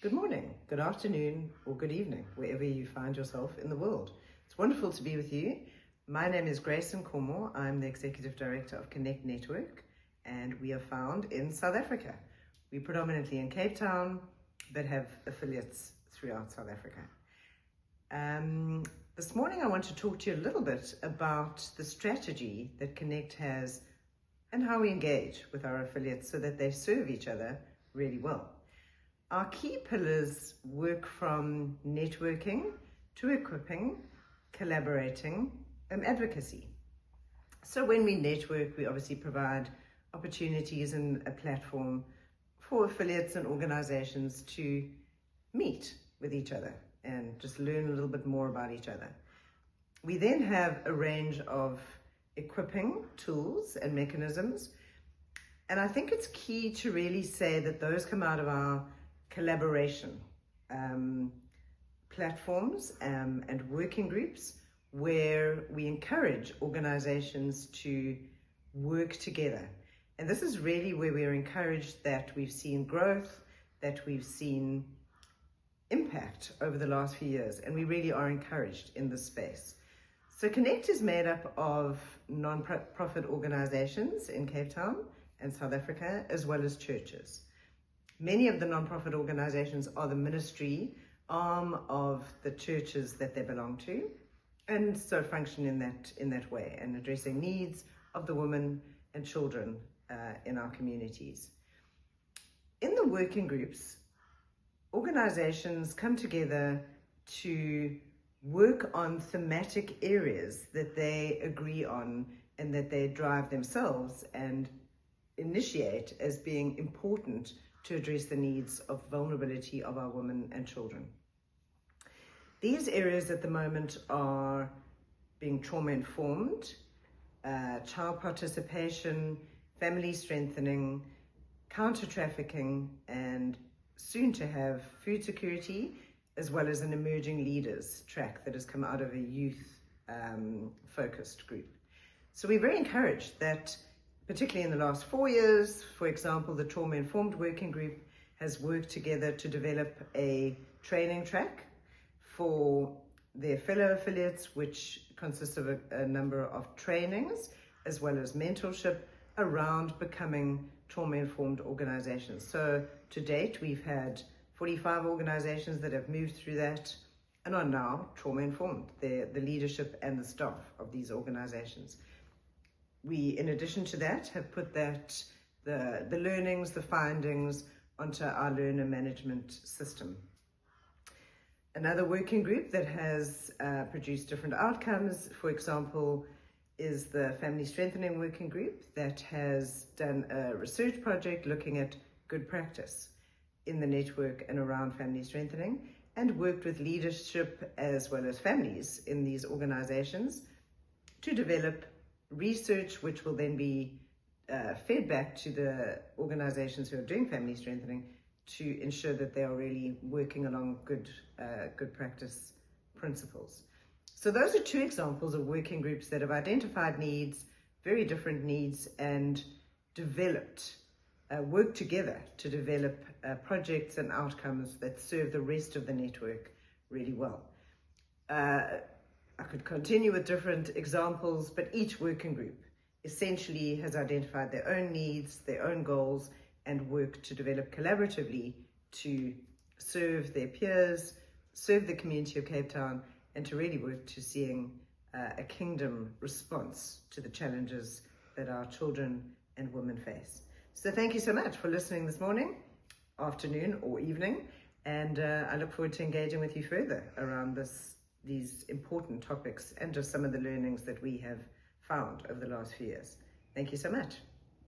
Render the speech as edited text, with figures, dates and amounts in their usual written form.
Good morning, good afternoon, or good evening, wherever you find yourself in the world. It's wonderful to be with you. My name is Grace Nkomo. I'm the Executive Director of Connect Network, and we are found in South Africa. We're predominantly in Cape Town, but have affiliates throughout South Africa. This morning I want to talk to you a little bit about the strategy that Connect has and how we engage with our affiliates so that they serve each other really well. Our key pillars work from networking to equipping, collaborating, and advocacy. So when we network, we obviously provide opportunities and a platform for affiliates and organizations to meet with each other and just learn a little bit more about each other. We then have a range of equipping tools and mechanisms, and I think it's key to really say that those come out of our collaboration platforms and working groups where we encourage organizations to work together. And this is really where we're encouraged that we've seen growth, that we've seen impact over the last few years, and we really are encouraged in this space. So Connect is made up of non-profit organizations in Cape Town and South Africa, as well as churches. Many of the non-profit organizations are the ministry arm of the churches that they belong to, and so function in that way and addressing needs of the women and children in our communities. In the working groups, organizations come together to work on thematic areas that they agree on and that they drive themselves and initiate as being important to address the needs of vulnerability of our women and children. These areas at the moment are being trauma-informed, child participation, family strengthening, counter-trafficking, and soon to have food security, as well as an emerging leaders track that has come out of a youth focused group. So we're very encouraged that particularly in the last 4 years, for example, the Trauma-Informed Working Group has worked together to develop a training track for their fellow affiliates, which consists of a number of trainings, as well as mentorship around becoming trauma-informed organizations. So to date, we've had 45 organizations that have moved through that and are now trauma-informed, the leadership and the staff of these organizations. We, in addition to that, have put that the learnings, the findings onto our learner management system. Another working group that has produced different outcomes, for example, is the Family Strengthening Working Group that has done a research project looking at good practice in the network and around family strengthening, and worked with leadership as well as families in these organizations to develop research which will then be fed back to the organizations who are doing family strengthening to ensure that they are really working along good practice principles. So those are two examples of working groups that have identified needs, very different needs, and developed, worked together to develop projects and outcomes that serve the rest of the network really well. I could continue with different examples, but each working group essentially has identified their own needs, their own goals, and work to develop collaboratively to serve their peers, serve the community of Cape Town, and to really work to seeing a kingdom response to the challenges that our children and women face. So thank you so much for listening this morning, afternoon, or evening, and I look forward to engaging with you further around these important topics and just some of the learnings that we have found over the last few years. Thank you so much.